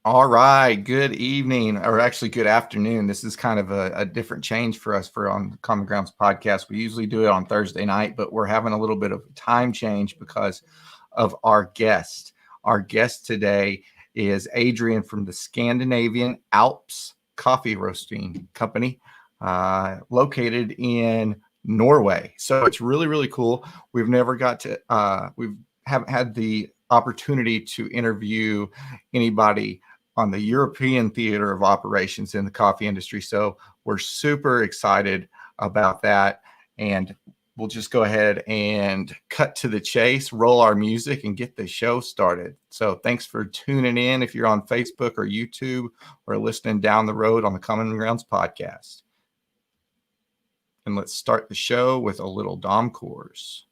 All right. Good evening, or actually good afternoon. This is kind of a different change for us for on the Common Grounds podcast. We usually do it on Thursday night, but we're having a little bit of a time change because of our guest. Our guest today is Adrian from the Scandinavian Alps Coffee Roasting Company, located in Norway. So it's really, really cool. We've never got to, we haven't had the opportunity to interview anybody on the European theater of operations in the coffee industry. So we're super excited about that. And we'll just go ahead and cut to the chase, roll our music, and get the show started. So thanks for tuning in if you're on Facebook or YouTube or listening down the road on the Common Grounds podcast. And let's start the show with a little Dom Coors.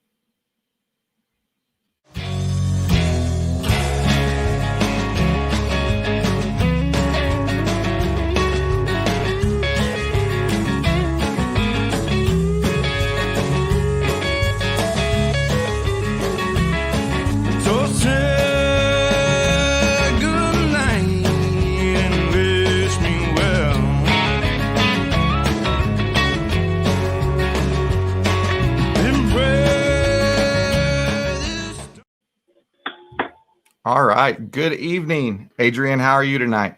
All right. Good evening, Adrian. How are you tonight?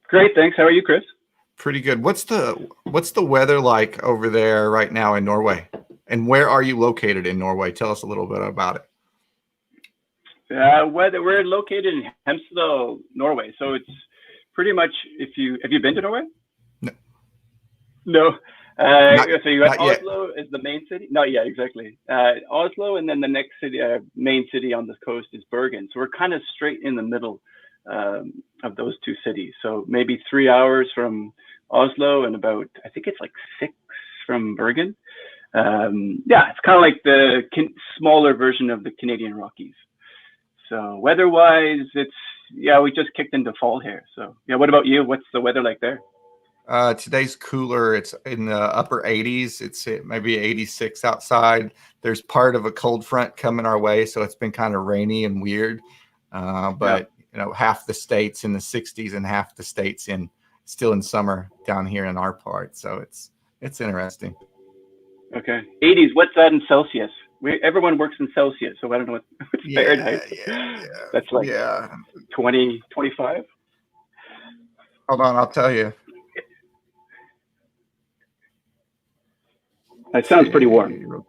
Great, thanks. How are you, Chris? Pretty good. What's the weather like over there right now in Norway? And where are you located in Norway? Tell us a little bit about it. We're located in Hemsedal, Norway. So it's pretty much have you been to Norway? No. So you got Oslo is the main city? Not yet, exactly. Oslo, and then the next city, main city on the coast is Bergen. So we're kind of straight in the middle of those two cities. So maybe 3 hours from Oslo and about, I think it's like 6 from Bergen. It's kind of like the smaller version of the Canadian Rockies. So weather-wise, we just kicked into fall here. So what about you? What's the weather like there? Today's cooler. It's in the upper 80s. It's maybe 86 outside. There's part of a cold front coming our way, so it's been kind of rainy and weird. But half the states in the 60s and half the states still in summer down here in our part. So it's interesting. Okay, 80s. What's that in Celsius? Everyone works in Celsius, so I don't know what's Fahrenheit. Yeah. That's like 20, 25. Hold on, I'll tell you. That sounds pretty warm.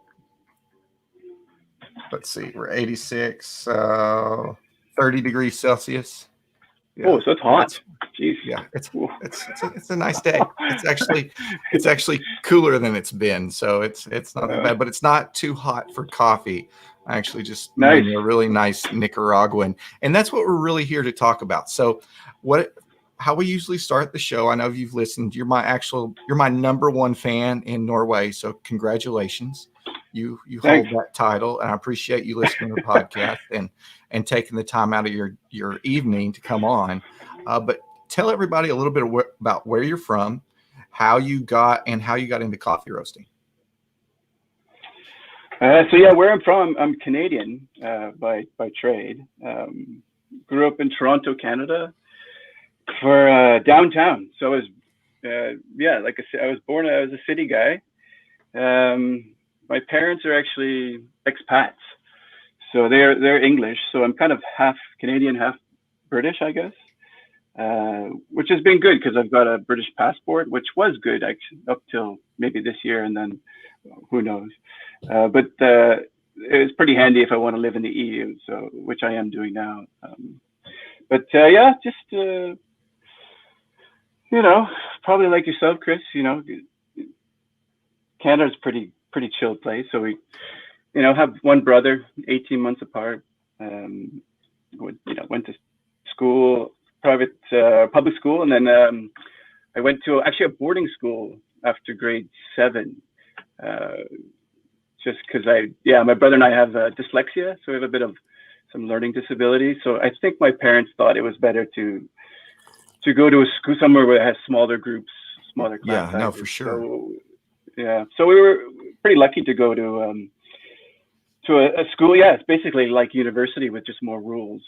Let's see, we're 86, 30 degrees Celsius. Yeah. Oh, so it's hot. Jeez. Yeah, it's a nice day. It's actually cooler than it's been, so it's not that bad, but it's not too hot for coffee. I actually just made a really nice Nicaraguan, and that's what we're really here to talk about. So, how we usually start the show. I know you've listened. You're my number one fan in Norway, so congratulations. You hold that title, and I appreciate you listening to the podcast and taking the time out of your evening to come on. But tell everybody a little bit about where you're from, how you got into coffee roasting. Where I'm from, I'm Canadian by trade. Grew up in Toronto, Canada, for downtown. So I was, like I said, I was a city guy. My parents are actually expats, so they're English. So I'm kind of half Canadian, half British, I guess, which has been good because I've got a British passport, which was good actually up till maybe this year, and then who knows. But it was pretty handy if I want to live in the EU, so which I am doing now. Probably like yourself, Chris. Canada's pretty chill place. So we, have one brother, 18 months apart. Went to school, public school, and then I went to actually a boarding school after grade 7. Just because my brother and I have dyslexia, so we have a bit of some learning disability. So I think my parents thought it was better to go to a school somewhere where it has smaller groups, smaller class sizes. Yeah, no, for sure. So we were pretty lucky to go to a school. Yeah, it's basically like university with just more rules.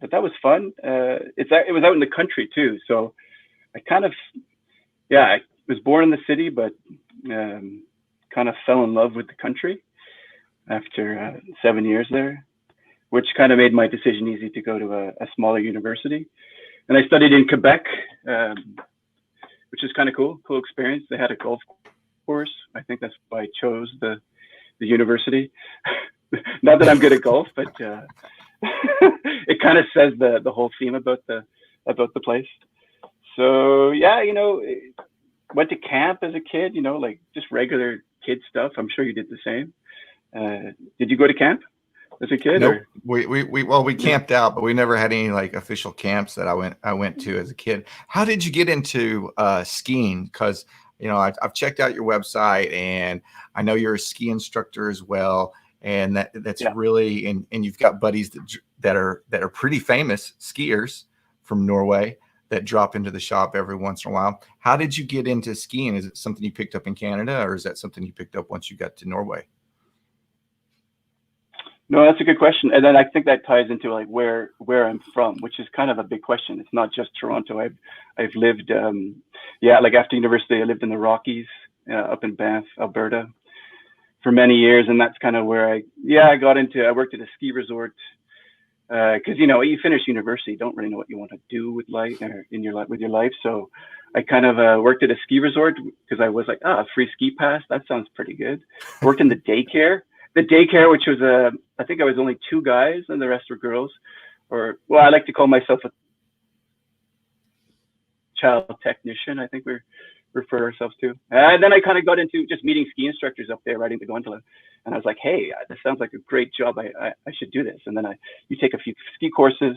but that was fun. It was out in the country too, so I kind of, I was born in the city, but kind of fell in love with the country after 7 years there, which kind of made my decision easy to go to a smaller university. And I studied in Quebec, which is kind of cool experience. They had a golf course. I think that's why I chose the university. Not that I'm good at golf, but it kind of says the whole theme about the place. So yeah, went to camp as a kid, like just regular kid stuff. I'm sure you did the same. Did you go to camp as a kid? Nope. We camped out, but we never had any like official camps that I went to as a kid. How did you get into skiing? Because I've checked out your website, and I know you're a ski instructor as well, and that's really and you've got buddies that are pretty famous skiers from Norway that drop into the shop every once in a while. How did you get into skiing? Is it something you picked up in Canada, or is that something you picked up once you got to Norway? No, that's a good question. And then I think that ties into like where I'm from, which is kind of a big question. It's not just Toronto. I've lived, like after university, I lived in the Rockies, up in Banff, Alberta, for many years, and that's kind of where I worked at a ski resort, because you finish university, you don't really know what you want to do with life or with your life. So I kind of worked at a ski resort because I was like, a free ski pass, that sounds pretty good. Worked in the daycare. Which was I think I was only 2 guys and the rest were girls, I like to call myself a child technician. I think we refer ourselves to. And then I kind of got into just meeting ski instructors up there riding the gondola, and I was like, hey, this sounds like a great job. I should do this. And then you take a few ski courses.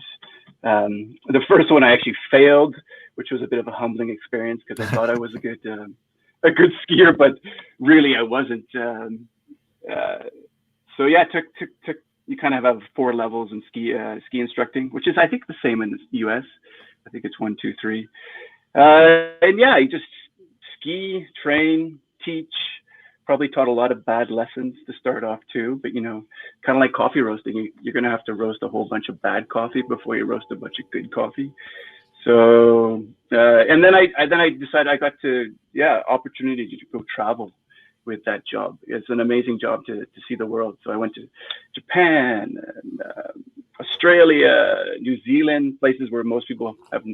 The first one I actually failed, which was a bit of a humbling experience because I thought I was a good skier, but really I wasn't. So yeah, took you kind of have 4 levels in ski instructing, which is I think the same in the US. I think it's 1, 2, 3. And yeah, you just ski, train, teach. Probably taught a lot of bad lessons to start off too, but kind of like coffee roasting, you're gonna have to roast a whole bunch of bad coffee before you roast a bunch of good coffee. So and then I decided I got to opportunity to go travel with that job. It's an amazing job to see the world. So I went to Japan, and, Australia, New Zealand, places where most people have,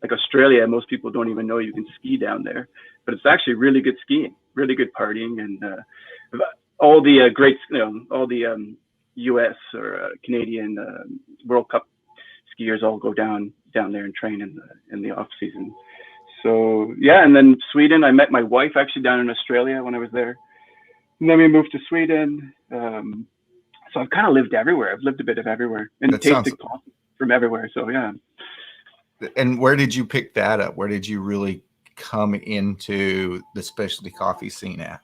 like Australia, most people don't even know you can ski down there, but it's actually really good skiing, really good partying, and all the great, all the US or Canadian World Cup skiers all go down there and train in the off season. So yeah, and then Sweden, I met my wife actually down in Australia when I was there. And then we moved to Sweden. So I've kind of lived everywhere. I've lived a bit of everywhere and tasted coffee from everywhere. So yeah. And where did you pick that up? Where did you really come into the specialty coffee scene at?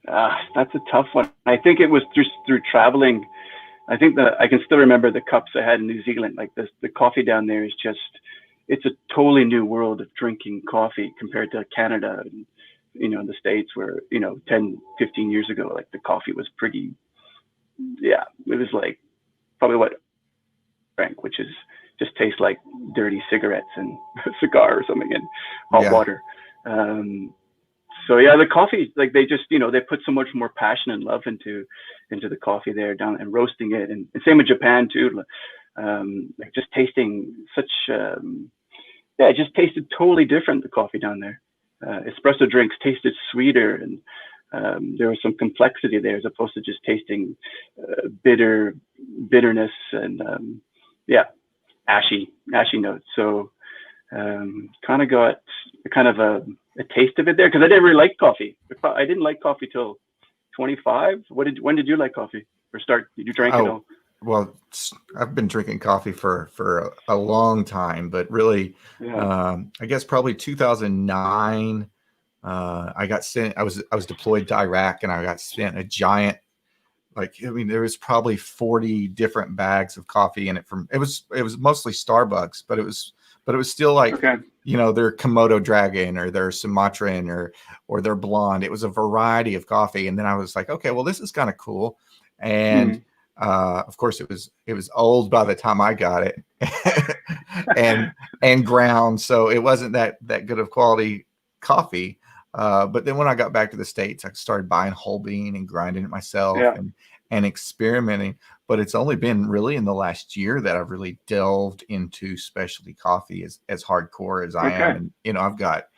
That's a tough one. I think it was just through traveling. I think that I can still remember the cups I had in New Zealand. Like the coffee down there is just, it's a totally new world of drinking coffee compared to Canada and, the States where, 10, 15 years ago, like the coffee was pretty, it was like probably what I drank, which is just tastes like dirty cigarettes and a cigar or something and hot water. So yeah, the coffee, like they just, they put so much more passion and love into the coffee there down and roasting it. And same with Japan too. Like just tasting such, it just tasted totally different, the coffee down there. Espresso drinks tasted sweeter, and there was some complexity there as opposed to just tasting bitterness and ashy notes. So kind of got a taste of it there because I didn't really like coffee. I didn't like coffee till 25. When did you like coffee or start? Did you drink it all? Well, I've been drinking coffee for a long time, but really, I guess probably 2009. I got sent. I was deployed to Iraq, and I got sent a giant. There was probably 40 different bags of coffee in it. It was mostly Starbucks, but it was still like their Komodo Dragon or their Sumatran or their blonde. It was a variety of coffee, and then I was like, okay, well, this is kind of cool, and Of course, it was old by the time I got it, and ground, so it wasn't that good of quality coffee. But then when I got back to the States, I started buying whole bean and grinding it myself and experimenting. But it's only been really in the last year that I've really delved into specialty coffee as hardcore as I am. And I've got,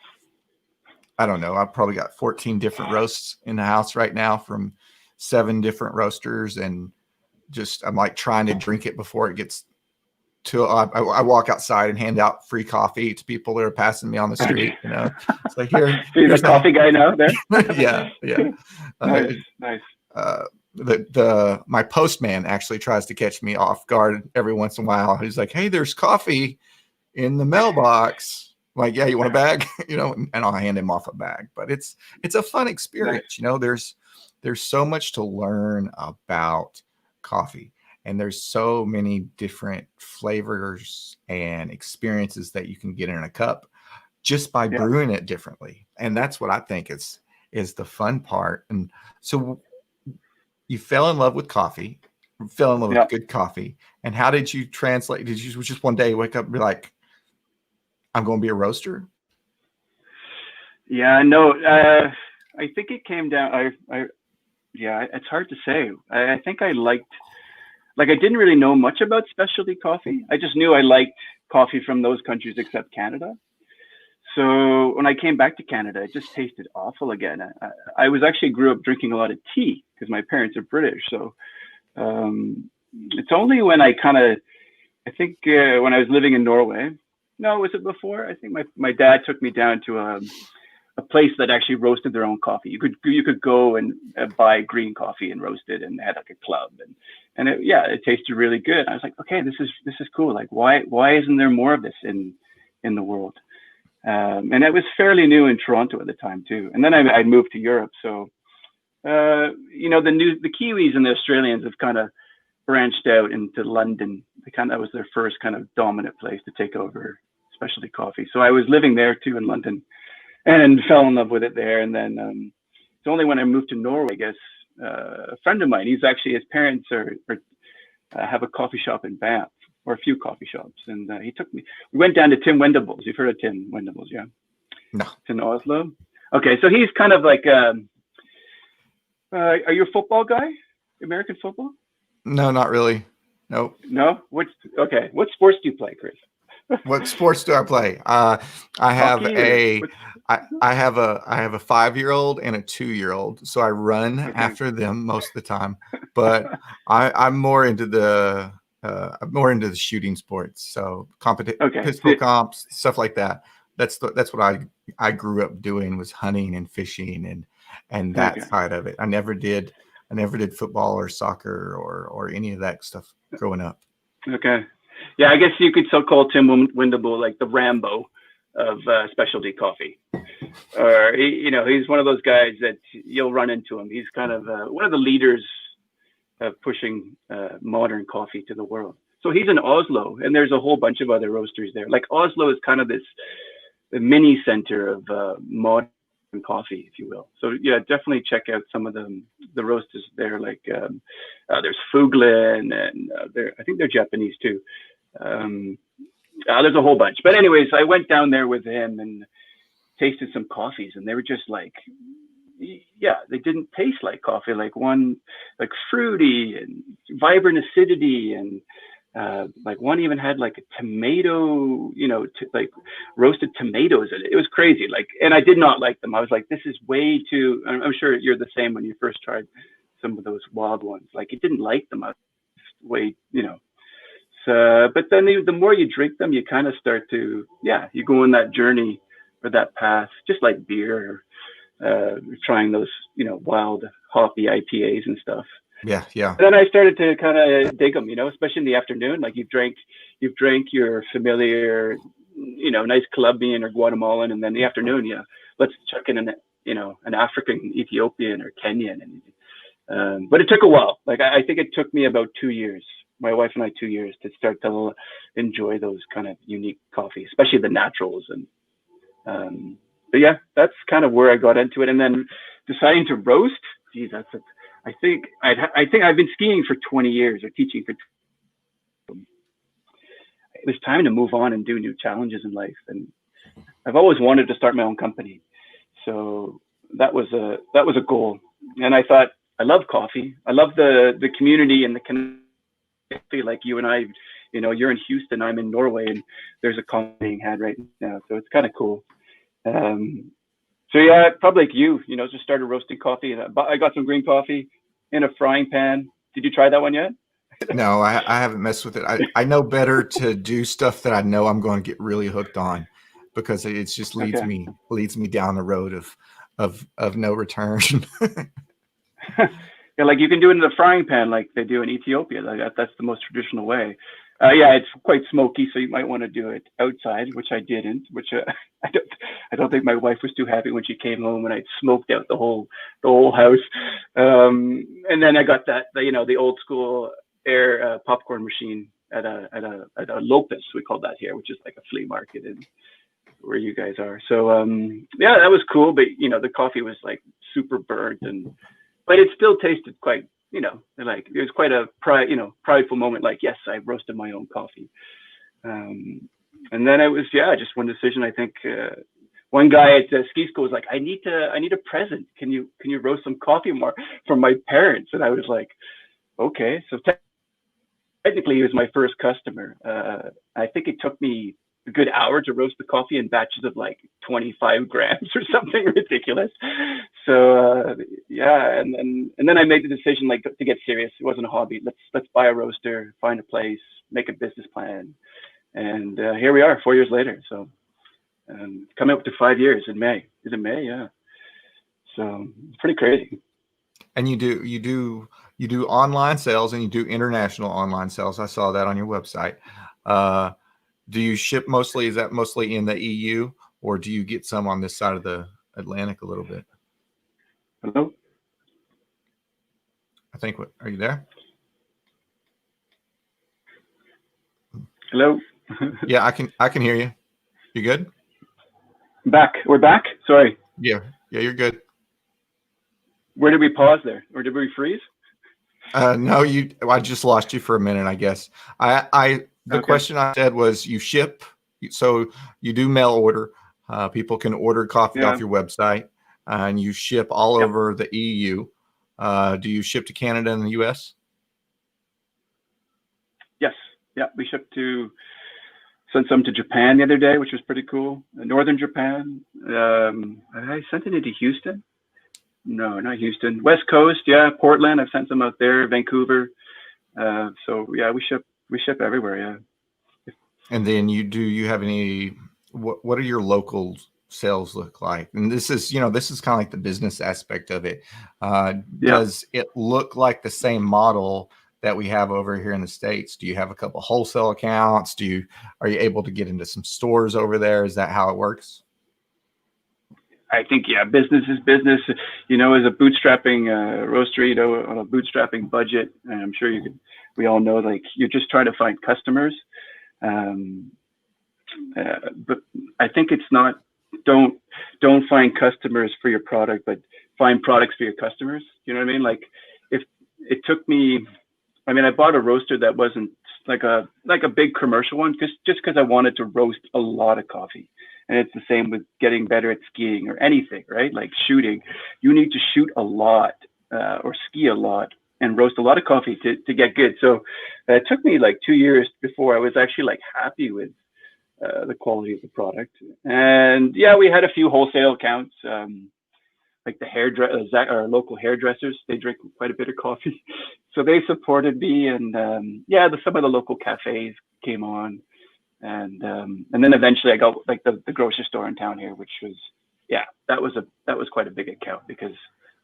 I don't know, I've probably got 14 different roasts in the house right now from 7 different roasters, and just I'm like trying to drink it before it gets to. I walk outside and hand out free coffee to people that are passing me on the street. It's like here's a coffee guy now there. yeah. Nice. My postman actually tries to catch me off guard every once in a while. He's like, "Hey, there's coffee in the mailbox." I'm like, "Yeah, you want a bag?" And I'll hand him off a bag. But it's a fun experience. Nice. There's so much to learn about coffee, and there's so many different flavors and experiences that you can get in a cup just by brewing it differently. And that's what I think is the fun part. And so you fell in love with coffee, fell in love with good coffee. And how did you translate? Did you just one day wake up and be like, I'm going to be a roaster? Yeah, no, I think it came down. It's hard to say. I think I liked, I didn't really know much about specialty coffee. I just knew I liked coffee from those countries except Canada. So when I came back to Canada, it just tasted awful again. I was actually grew up drinking a lot of tea because my parents are British. So it's only when I think when I was living in Norway, no, was it before? I think my dad took me down to a place that actually roasted their own coffee. You could go and buy green coffee and roast it, and they had like a club, and it tasted really good. I was like, okay, this is cool. Like, why isn't there more of this in the world? And it was fairly new in Toronto at the time too. And then I moved to Europe. So, the Kiwis and the Australians have kind of branched out into London. That was their first kind of dominant place to take over specialty coffee. So I was living there too in London and fell in love with it there. And then it's only when I moved to Norway, I guess, a friend of mine, his parents have a coffee shop in Banff, or a few coffee shops. And he took me, we went down to Tim Wendelboe's. You've heard of Tim Wendelboe's, yeah? No. It's in Oslo. Okay, so he's kind of like, are you a football guy? American football? No, not really. Nope. No? What sports do you play, Chris? What sports do I play? I have a 5-year-old and a 2-year-old, so I run after them most of the time. But I'm more into the shooting sports, so pistol comps, stuff like that. That's what I grew up doing, was hunting and fishing and that side of it. I never did football or soccer or any of that stuff growing up. Okay. Yeah, I guess you could so call Tim Wendelboe like the Rambo of specialty coffee. Or, he's one of those guys that you'll run into him. He's kind of one of the leaders of pushing modern coffee to the world. So he's in Oslo, and there's a whole bunch of other roasters there. Like Oslo is kind of the mini center of modern coffee, if you will. So yeah, definitely check out some of the roasters there. Like there's Fuglin, and I think they're Japanese too. There's a whole bunch. But anyways, I went down there with him and tasted some coffees, and they were just like, they didn't taste like coffee. Like one, like fruity and vibrant acidity, and like one even had like a tomato, like roasted tomatoes in it. It was crazy. Like, and I did not like them. I was like, this is way too. I'm sure you're the same when you first tried some of those wild ones. Like, you didn't like them. I was way, So, but then the more you drink them, you kind of start to, you go on that journey or that path, just like beer, trying those, wild hoppy IPAs and stuff. Yeah. And then I started to kind of dig them, especially in the afternoon. Like you've drank your familiar, nice Colombian or Guatemalan, and then in the afternoon, let's chuck in an African, Ethiopian, or Kenyan. And but it took a while. Like I think it took me about 2 years. My wife and I 2 years to start to enjoy those kind of unique coffees, especially the naturals. And but yeah, that's kind of where I got into it. And then deciding to roast, geez, I think I've been skiing for 20 years or teaching for. It was time to move on and do new challenges in life, and I've always wanted to start my own company. So that was a goal, and I thought, I love coffee. I love the community and the community, like you and I. You know, you're in Houston, I'm in Norway, and there's a coffee being had right now, so it's kind of cool. So yeah, probably like you know, just started roasting coffee, and I got some green coffee in a frying pan. Did you try that one yet? No, I haven't messed with it. I know better to do stuff that I know I'm going to get really hooked on, because it just leads Okay. me down the road of no return. Yeah, like you can do it in the frying pan like they do in Ethiopia. Like that's the most traditional way. Yeah, it's quite smoky, so you might want to do it outside, which I didn't. Which I don't think my wife was too happy when she came home when I smoked out the whole house. And then I got the old school air popcorn machine at a Lopez, we call that here, which is like a flea market in where you guys are. So yeah, that was cool, but the coffee was like super burnt, but it still tasted quite, like it was quite a prideful moment. Like, yes, I roasted my own coffee. And then it was, just one decision. I think one guy at ski school was like, I need a present. Can you roast some coffee more from my parents? And I was like, okay. So technically he was my first customer. I think it took me a good hour to roast the coffee in batches of like 25 grams or something ridiculous. So yeah, and then I made the decision like to get serious. It wasn't a hobby. Let's buy a roaster, find a place, make a business plan, and here we are 4 years later. So coming up to 5 years in May. Is it May? Yeah. So it's pretty crazy. And you do online sales, and you do international online sales. I saw that on your website. Do you ship mostly? Is that mostly in the EU, or do you get some on this side of the Atlantic a little bit? Hello? I think. Are you there? Hello? Yeah, I can hear you. You good? Back. We're back? Sorry. Yeah, you're good. Where did we pause there? Or did we freeze? No, I just lost you for a minute, I guess. The question I said was, you ship, so you do mail order. People can order coffee off your website, and you ship all over the EU. Do you ship to Canada and the US? Yes. Yeah, we sent some to Japan the other day, which was pretty cool. Northern Japan. I sent it into Houston. No, not Houston. West Coast, yeah. Portland, I've sent some out there. Vancouver. So yeah, we ship everywhere, yeah. And then you have any? What are your local sales look like? And this is kind of like the business aspect of it. Does it look like the same model that we have over here in the States? Do you have a couple wholesale accounts? Are you able to get into some stores over there? Is that how it works? I think, business is business. As a bootstrapping roastery, on a bootstrapping budget, and I'm sure we all know, like, you're just trying to find customers. But I think it's not, don't find customers for your product, but find products for your customers. You know what I mean? Like, if it took me, I bought a roaster that wasn't like a big commercial one, just because I wanted to roast a lot of coffee. And it's the same with getting better at skiing or anything, right? Like shooting, you need to shoot a lot or ski a lot and roast a lot of coffee to get good. So it took me like 2 years before I was actually like happy with the quality of the product. And yeah, we had a few wholesale accounts, like our local hairdressers. They drink quite a bit of coffee, so they supported me. And some of the local cafes came on. And then eventually I got like the grocery store in town here, which was, that was quite a big account, because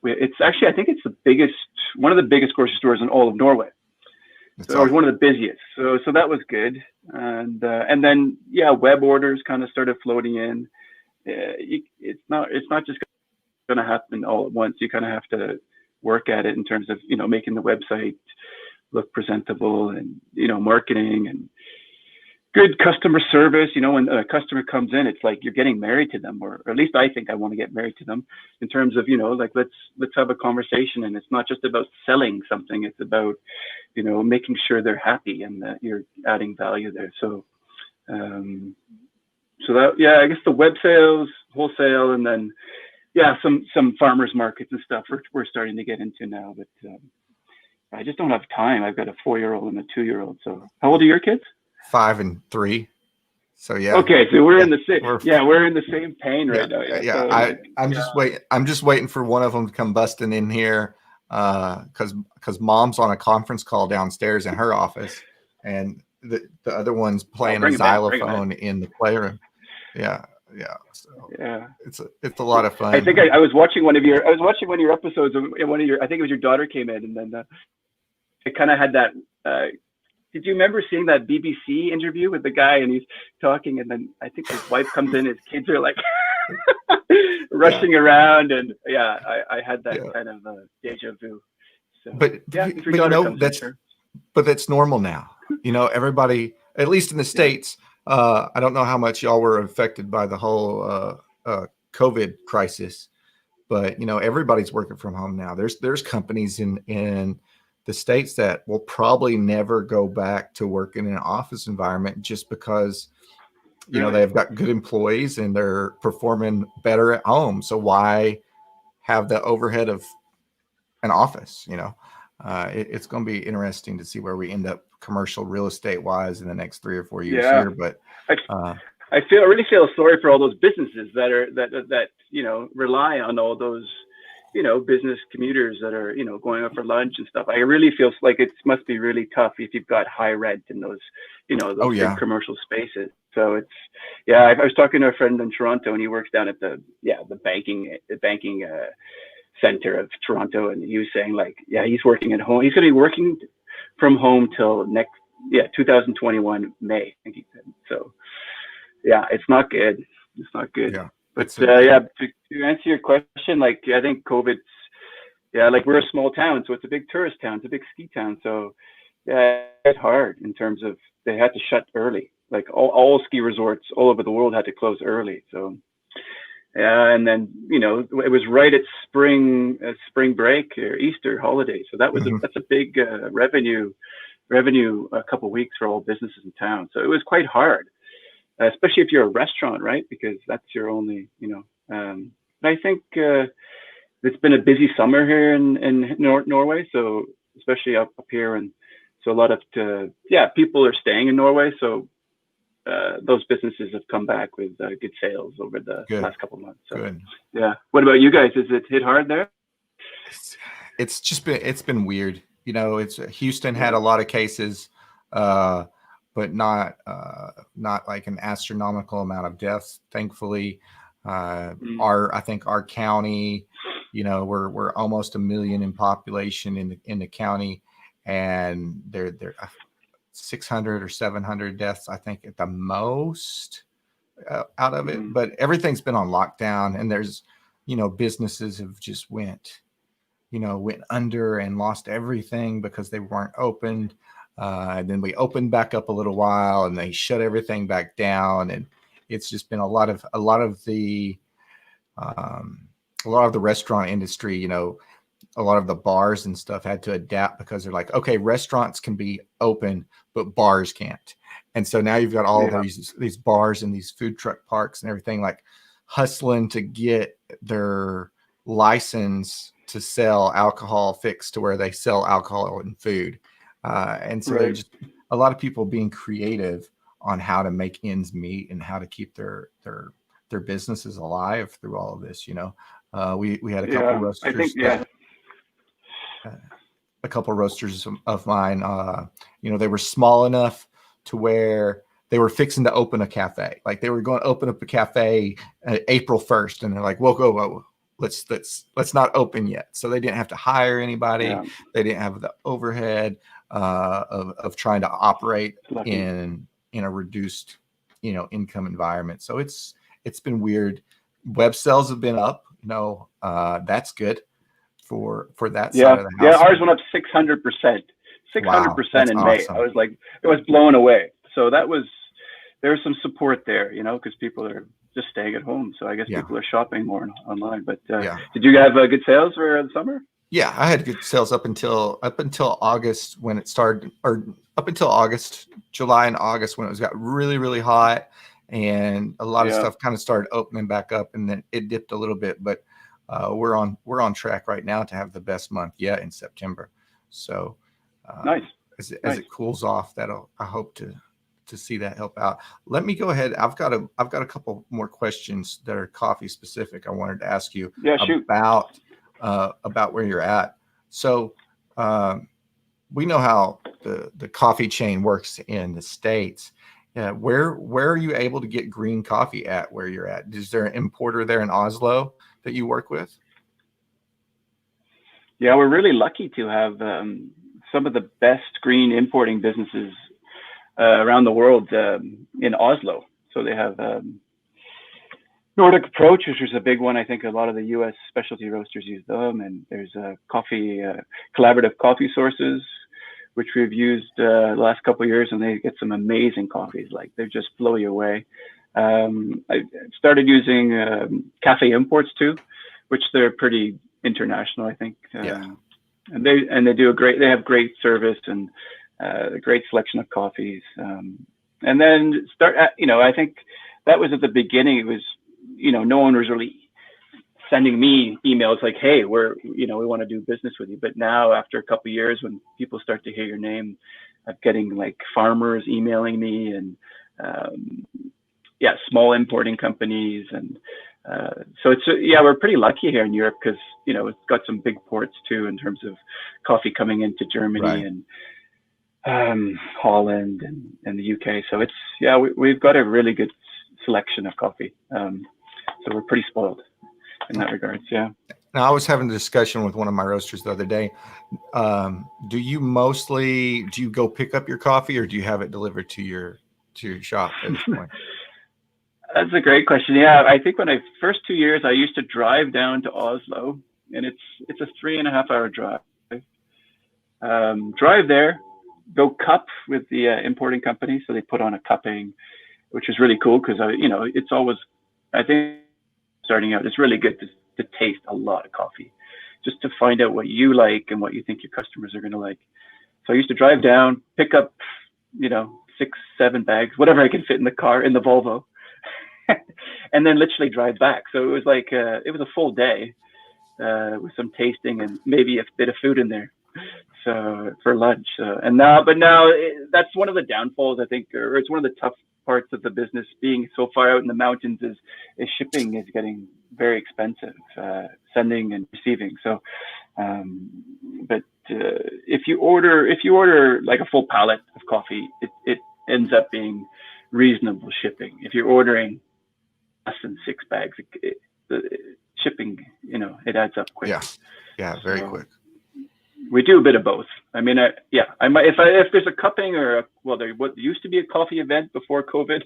it's actually, I think it's one of the biggest grocery stores in all of Norway. So it was one of the busiest. So that was good. And then web orders kind of started floating in. It's not just going to happen all at once. You kind of have to work at it in terms of making the website look presentable, and marketing, and good customer service. You know, when a customer comes in, it's like you're getting married to them, or at least I think I want to get married to them, in terms of, you know, like let's have a conversation, and it's not just about selling something. It's about, you know, making sure they're happy and that you're adding value there. So, so that, yeah, I guess the web sales, wholesale, and then some farmers markets and stuff we're starting to get into now, but I just don't have time. I've got a 4-year-old and a 2-year-old. So how old are your kids? 5 and 3. So yeah. Okay, so we're in the same. We're in the same pain right now. Yeah. So, I'm just waiting for one of them to come busting in here, because mom's on a conference call downstairs in her office, and the other one's playing a xylophone in the playroom. Yeah. So it's a lot of fun. I think I was watching one of your episodes, and I think it was your daughter came in, and then it kind of had that. Did you remember seeing that BBC interview with the guy, and he's talking, and then I think his wife comes in, his kids are like rushing around, and I had that kind of deja vu. So, but you know, that's normal now. You know, everybody, at least in the States. I don't know how much y'all were affected by the whole COVID crisis, but you know, everybody's working from home now. There's companies in the States that will probably never go back to working in an office environment just because, you know, they've got good employees and they're performing better at home. So why have the overhead of an office? You know, it's going to be interesting to see where we end up commercial real estate wise in the next 3 or 4 years here. But I really feel sorry for all those businesses that you know, rely on all those, you know, business commuters that are, you know, going out for lunch and stuff. I really feel like it must be really tough if you've got high rent in those, you know, those big commercial spaces. So it's, I was talking to a friend in Toronto, and he works down at the banking center of Toronto, and he was saying, like, he's working at home. He's going to be working from home till 2021 May, I think he said. So it's not good. It's not good. But to answer your question, like, I think COVID's, like, we're a small town, so it's a big tourist town, it's a big ski town. So it's hard in terms of, they had to shut early. Like all ski resorts all over the world had to close early. So and then, you know, it was right at spring break or Easter holiday. So that was that's a big revenue a couple of weeks for all businesses in town. So it was quite hard. Especially if you're a restaurant, right? Because that's your only, you know. But I think it's been a busy summer here in Norway. So especially up here, and so a lot of people are staying in Norway. So those businesses have come back with good sales over the last couple of months. So what about you guys? Is it hit hard there? It's been weird. You know, Houston had a lot of cases. But not like an astronomical amount of deaths, thankfully. I think our county, you know, we're almost 1 million in population in the county, and there 600 or 700 deaths, I think, at the most out of it. But everything's been on lockdown, and there's, you know, businesses have just went under and lost everything because they weren't opened. And then we opened back up a little while, and they shut everything back down, and it's just been a lot of the restaurant industry. You know, a lot of the bars and stuff had to adapt because they're like, okay, restaurants can be open, but bars can't. And so now you've got all these bars and these food truck parks and everything, like, hustling to get their license to sell alcohol fixed to where they sell alcohol and food. And so there's just a lot of people being creative on how to make ends meet and how to keep their businesses alive through all of this. You know, we had a couple roasters. A couple roasters of mine. You know, they were small enough to where they were fixing to open a cafe. Like, they were going to open up a cafe April 1st, and they're like, "Whoa, let's not open yet." So they didn't have to hire anybody. They didn't have the overhead of trying to operate in a reduced, you know, income environment. So it's been weird. Web sales have been up. You know, that's good for that side of the house. Yeah, ours went up 600%. 600% in May. Awesome. I was like, it was blown away. So that was, there's some support there, because people are just staying at home. So I guess people are shopping more online. But did you have good sales for the summer? Yeah, I had good sales up until August when it started, or up until August, July and August when it got really, really hot, and a lot of stuff kind of started opening back up, and then it dipped a little bit. But we're on track right now to have the best month yet in September. So nice. As it cools off, I hope to see that help out. Let me go ahead. I've got a couple more questions that are coffee specific. I wanted to ask you about where you're at. So we know how the coffee chain works in the States. Where are you able to get green coffee at where you're at? Is there an importer there in Oslo that you work with? Yeah, we're really lucky to have some of the best green importing businesses around the world in Oslo. So they have Nordic Approach, which is a big one. I think a lot of the U.S. specialty roasters use them. And there's Collaborative Coffee Sources, which we've used the last couple of years, and they get some amazing coffees. Like, they just blow you away. I started using Cafe Imports too, which they're pretty international, I think. And they do they have great service and a great selection of coffees. And then I think that was at the beginning. It was, no one was really sending me emails like, hey, we want to do business with you. But now, after a couple of years, when people start to hear your name, I'm getting like farmers emailing me and small importing companies. And so we're pretty lucky here in Europe because, it's got some big ports too in terms of coffee coming into Germany and Holland and the UK. So we've got a really good selection of coffee. So we're pretty spoiled in that regards. Yeah. Now, I was having a discussion with one of my roasters the other day. Do you go pick up your coffee, or do you have it delivered to your shop at this point? That's a great question. Yeah, I think when first 2 years, I used to drive down to Oslo, and it's a 3.5 hour drive. Drive there, go cup with the importing company. So they put on a cupping, which is really cool because it's always, I think, starting out, it's really good to taste a lot of coffee, just to find out what you like and what you think your customers are going to like. So I used to drive down, pick up, 6-7 bags, whatever I can fit in the car, in the Volvo, and then literally drive back. So it was like, it was a full day with some tasting and maybe a bit of food in there. So for lunch. But now that's one of the downfalls, I think, or it's one of the tough parts of the business. Being so far out in the mountains is shipping is getting very expensive, sending and receiving. So, but if you order like a full pallet of coffee, it ends up being reasonable shipping. If you're ordering less than 6 bags, the shipping, it adds up quick. Yeah, very quick. We do a bit of both. I mean, I might, if there's a cupping or there what used to be a coffee event before COVID,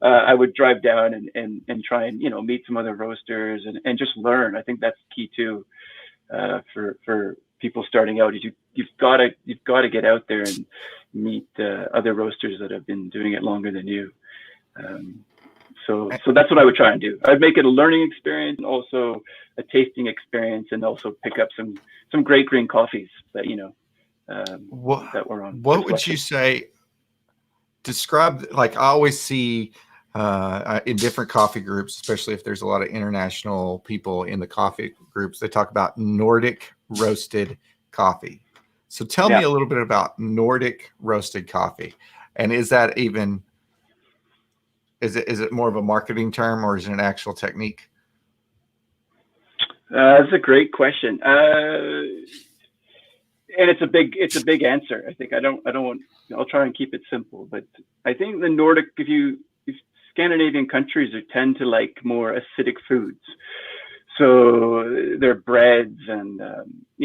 I would drive down and try and meet some other roasters and just learn. I think that's key too for people starting out. Is you've got to get out there and meet other roasters that have been doing it longer than you. So that's what I would try and do. I'd make it a learning experience and also a tasting experience, and also pick up some great green coffees that that were on. What would you say? Describe, like, I always see in different coffee groups, especially if there's a lot of international people in the coffee groups, they talk about Nordic roasted coffee. So tell me a little bit about Nordic roasted coffee, and is that even? Is it more of a marketing term, or is it an actual technique? That's a great question, and it's a big answer. I think I'll try and keep it simple, but I think the Nordic, if Scandinavian countries tend to like more acidic foods, so their breads and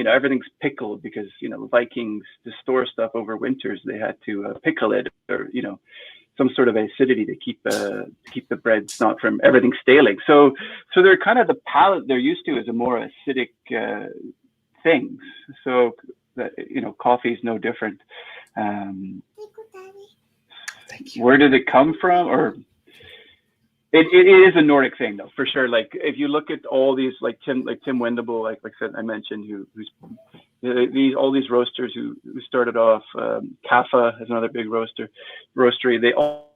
everything's pickled because Vikings, to store stuff over winters, they had to pickle it, or some sort of acidity to keep the breads not from everything staling. So they're kind of, the palate they're used to is a more acidic things. So that coffee is no different. where did it come from? Or it is a Nordic thing though, for sure. Like if you look at all these, like Tim Wendable, like I said, I mentioned, who's all these roasters who started off, Kaffa is another big roastery. They all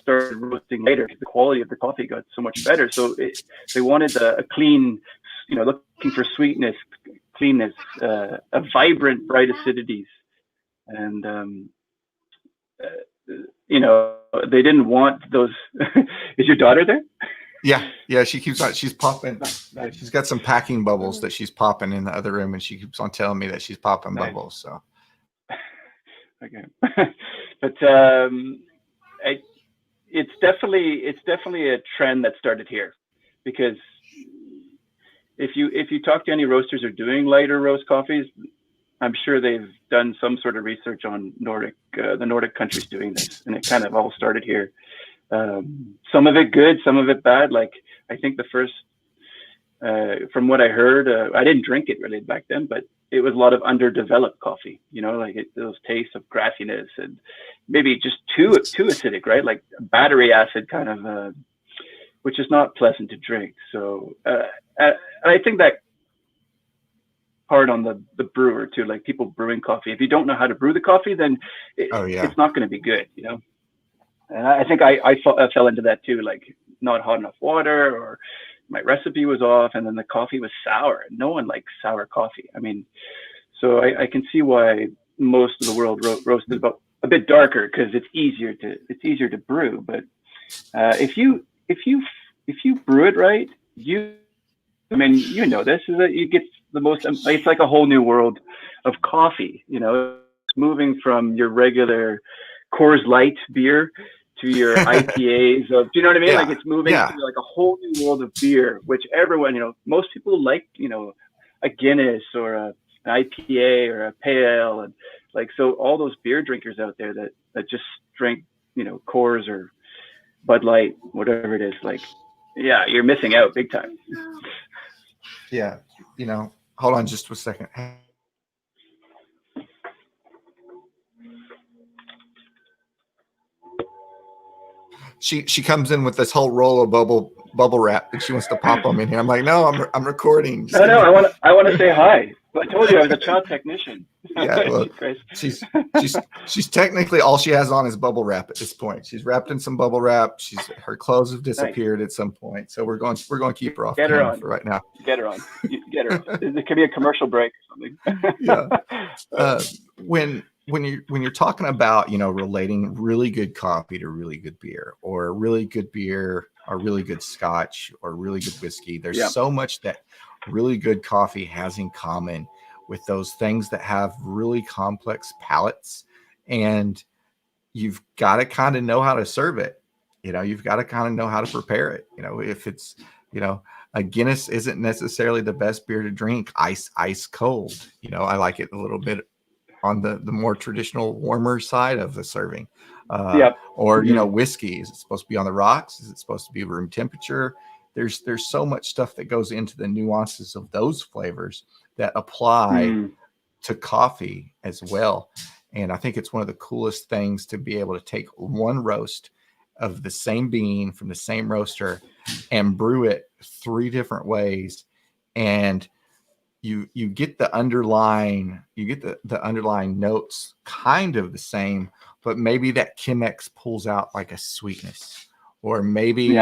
started roasting later. The quality of the coffee got so much better. So they wanted a clean, looking for sweetness, cleanness, a vibrant, bright acidities. And, they didn't want those. Is your daughter there? Yeah. She keeps on. She's popping. Nice. She's got some packing bubbles that she's popping in the other room, and she keeps on telling me that she's popping bubbles. So. Okay, but it's definitely a trend that started here, because if you talk to any roasters who are doing lighter roast coffees, I'm sure they've done some sort of research on the Nordic countries doing this, and it kind of all started here. Some of it good, some of it bad. Like I think the first, from what I heard, I didn't drink it really back then, but it was a lot of underdeveloped coffee. Those tastes of grassiness and maybe just too acidic, right? Like battery acid kind of, which is not pleasant to drink. So I think that hard on the brewer too, like people brewing coffee. If you don't know how to brew the coffee, then it's not going to be good, And I think I fell into that too, like not hot enough water, or my recipe was off, and then the coffee was sour. No one likes sour coffee. I mean, so I can see why most of the world roasted about a bit darker, because it's easier to brew. But if you brew it right, this is that you get the most. It's like a whole new world of coffee. Moving from your regular Coors Light beer to your IPAs. Do you know what I mean? Yeah. Like it's moving to like a whole new world of beer, which everyone, most people like, a Guinness or an IPA or a pale ale, and like, so all those beer drinkers out there that just drink, Coors or Bud Light, whatever it is, like, yeah, you're missing out big time. Yeah. Hold on just a second. She comes in with this whole roll of bubble wrap, and she wants to pop them in here. I'm like, no, I'm recording. No, I want to say hi. I told you I was a child technician. Yeah, well, she's technically all she has on is bubble wrap at this point. She's wrapped in some bubble wrap. Her clothes have disappeared at some point, so we're going to keep her off camera for right now. Get her on. It could be a commercial break or something. Yeah. When you're talking about, relating really good coffee to really good beer, or really good beer or really good scotch or really good whiskey, there's so much that really good coffee has in common with those things that have really complex palates, and you've got to kind of know how to serve it. You've got to kind of know how to prepare it. If it's, a Guinness isn't necessarily the best beer to drink ice cold. I like it a little bit on the more traditional warmer side of the serving. Or, whiskey, is it supposed to be on the rocks? Is it supposed to be room temperature? There's so much stuff that goes into the nuances of those flavors that apply to coffee as well. And I think it's one of the coolest things to be able to take one roast of the same bean from the same roaster and brew it 3 different ways. And you get the underlying notes kind of the same, but maybe that Chemex pulls out like a sweetness, or maybe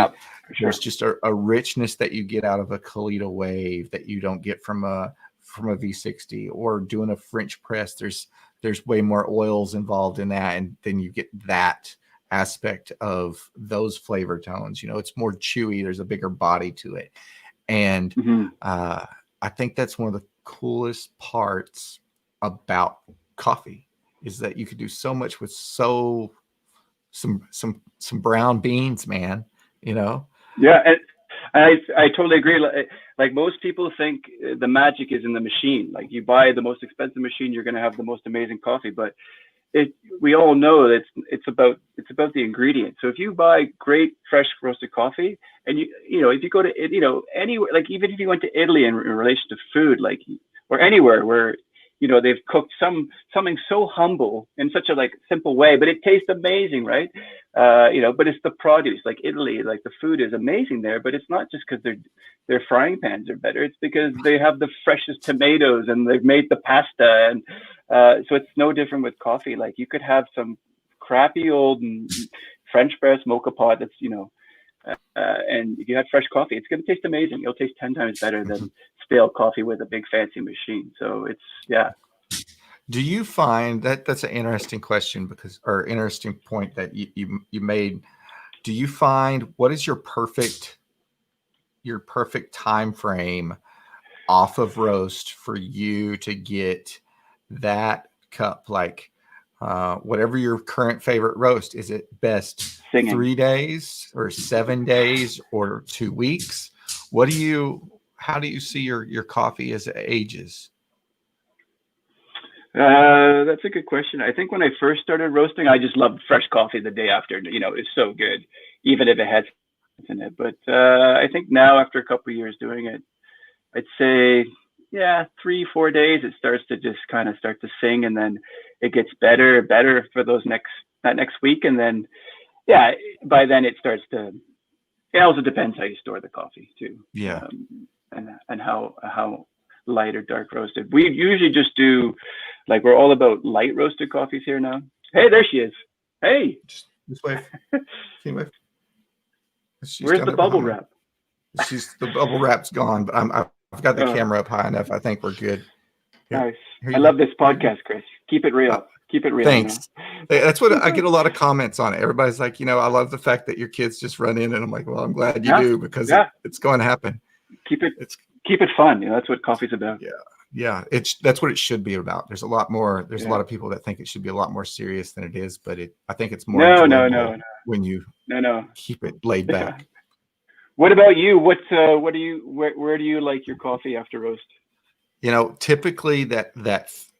there's just a richness that you get out of a Kalita wave that you don't get from a V60, or doing a French press. There's way more oils involved in that, and then you get that aspect of those flavor tones. It's more chewy. There's a bigger body to it, and I think that's one of the coolest parts about coffee, is that you could do so much with some brown beans, man. Yeah, and I totally agree. Like most people think the magic is in the machine. Like you buy the most expensive machine, you're going to have the most amazing coffee. But we all know that it's about the ingredients. So if you buy great fresh roasted coffee, and if you go to anywhere, like even if you went to Italy in relation to food, like, or anywhere where they've cooked something so humble in such a like simple way, but it tastes amazing, right? But it's the produce, like Italy, like the food is amazing there, but it's not just because their frying pans are better. It's because they have the freshest tomatoes and they've made the pasta, and so it's no different with coffee. Like you could have some crappy old French press mocha pot that's and if you have fresh coffee, it's going to taste amazing. It'll taste 10 times better than stale coffee with a big fancy machine. So it's, yeah. Do you find that's an interesting question or interesting point that you made? Do you find what is your perfect time frame off of roast for you to get that cup? Like, whatever your current favorite roast, is it best Singing. 3 days or 7 days or 2 weeks? How do you see your coffee as it ages? That's a good question. I think when I first started roasting, I just loved fresh coffee the day after. It's so good, even if it had in it. But I think now, after a couple of years doing it, I'd say 3-4 days it starts to just kind of start to sing, and then it gets better for that next week, and then by then it starts to. It also depends how you store the coffee too. Yeah. And how light or dark roasted. We usually just do, like, we're all about light roasted coffees here now. Hey, there she is. Hey. Just this way. Where's the bubble wrap? The bubble wrap's gone, but I've got the camera up high enough. I think we're good. Nice. I love this podcast, Chris. Keep it real. Keep it real. Thanks. That's what I get a lot of comments on it. Everybody's like, I love the fact that your kids just run in, and I'm like, well, I'm glad you do, because it's going to happen. Keep it fun. That's what coffee's about. Yeah. That's what it should be about. There's a lot more. There's a lot of people that think it should be a lot more serious than it is, but I think it's more no. when you keep it laid back. What about you? Where do you like your coffee after roast? Typically that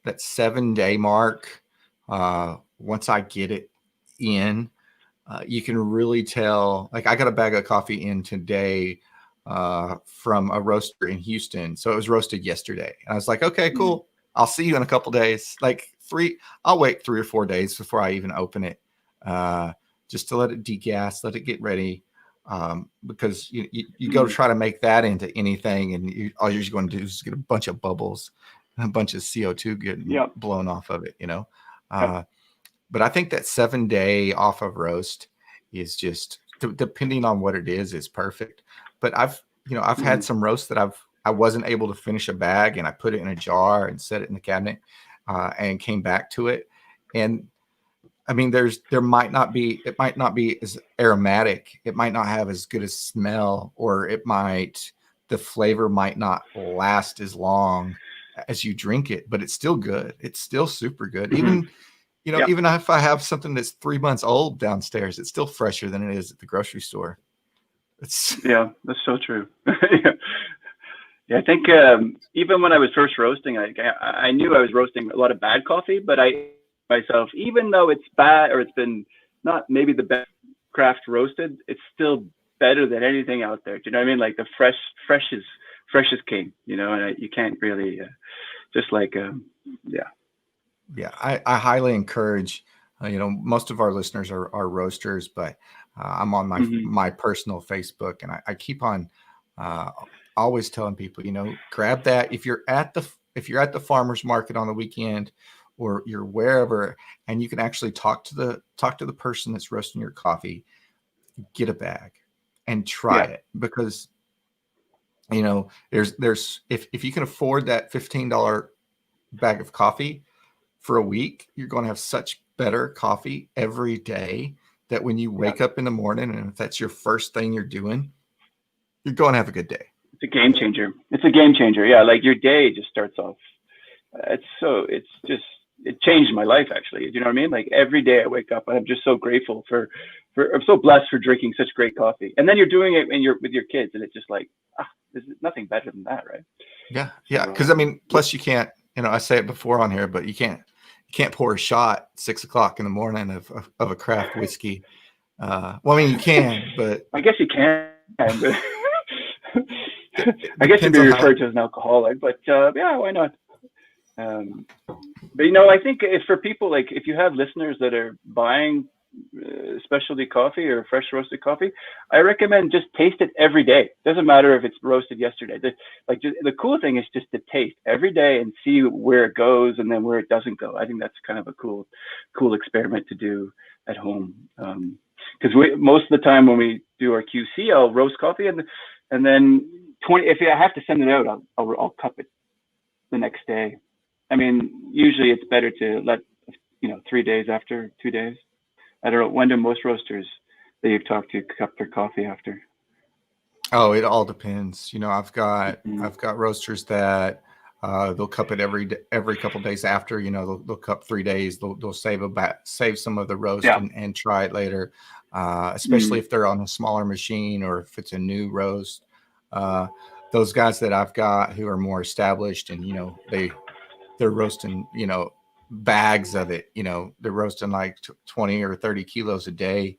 7-day mark, once I get it in, you can really tell. Like, I got a bag of coffee in today from a roaster in Houston. So it was roasted yesterday. And I was like, okay, cool. I'll see you in a couple days. I'll wait 3 or 4 days before I even open it, just to let it degas, let it get ready. Because you go to try to make that into anything, and all you're going to do is get a bunch of bubbles and a bunch of CO2 getting blown off of it, But I think that 7-day off of roast is just, depending on what it is perfect. But I've had some roasts that I wasn't able to finish a bag, and I put it in a jar and set it in the cabinet, and came back to it. And I mean, it might not be as aromatic. It might not have as good a smell, or the flavor might not last as long as you drink it, but it's still good. It's still super good. Even if I have something that's 3 months old downstairs, it's still fresher than it is at the grocery store. That's so true. I think even when I was first roasting, I knew I was roasting a lot of bad coffee, but myself, even though it's bad, or it's been not maybe the best craft roasted, it's still better than anything out there. Do you know what I mean? Like, the fresh is king, and you can't really I highly encourage, most of our listeners are roasters, but I'm on my personal Facebook, and I keep on always telling people, grab that. If you're at the farmer's market on the weekend, or you're wherever, and you can actually talk to the person that's roasting your coffee, get a bag and try it, because there's if you can afford that $15 bag of coffee for a week, you're going to have such better coffee every day that when you wake up in the morning, and if that's your first thing you're doing, you're going to have a good day. It's a game changer. Yeah, like, your day just starts off. It changed my life, actually. Do you know what I mean? Like, every day I wake up, I'm just so grateful I'm so blessed for drinking such great coffee. And then you're doing it with your kids, and it's just like, there's nothing better than that, right? Yeah. Because plus you can't, I say it before on here, but you can't pour a shot 6 o'clock in the morning of a craft whiskey. You can, but I guess you can. But I guess you'd be referred to as an alcoholic, but why not? But you know, I think if for people like if you have listeners that are buying specialty coffee or fresh roasted coffee, I recommend just taste it every day. Doesn't matter if it's roasted yesterday. The cool thing is just to taste every day and see where it goes and then where it doesn't go. I think that's kind of a cool experiment to do at home. Because most of the time when we do our QC, I'll roast coffee and then if I have to send it out, I'll cup it the next day. I mean, usually it's better to let 3 days after, 2 days. I don't know. When do most roasters that you've talked to cup their coffee after? Oh, it all depends. I've got roasters that they'll cup it every couple of days after. They'll cup 3 days. They'll save some of the roast and try it later. Especially if they're on a smaller machine or if it's a new roast. Those guys that I've got who are more established and they're roasting bags of it. They're roasting like 20 or 30 kilos a day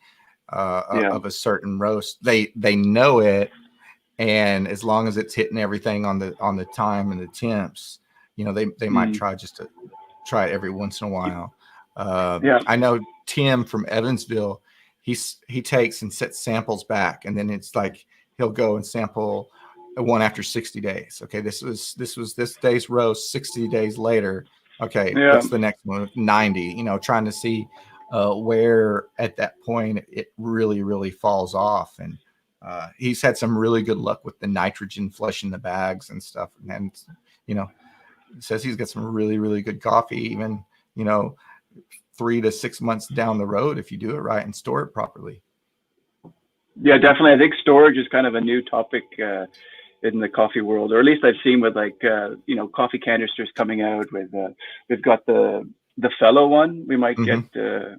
of a certain roast. They know it, and as long as it's hitting everything on the time and the temps, they might try to try it every once in a while. I know Tim from Evansville, he takes and sets samples back, and then it's like he'll go and sample one after 60 days. Okay, this was this day's roast. 60 days later, okay, what's the next one? 90. Trying to see where at that point it really, really falls off. And he's had some really good luck with the nitrogen flushing the bags and stuff. And says he's got some really, really good coffee, even 3 to 6 months down the road if you do it right and store it properly. Yeah, definitely. I think storage is kind of a new topic in the coffee world, or at least I've seen with coffee canisters coming out with we've got the fellow one. We might get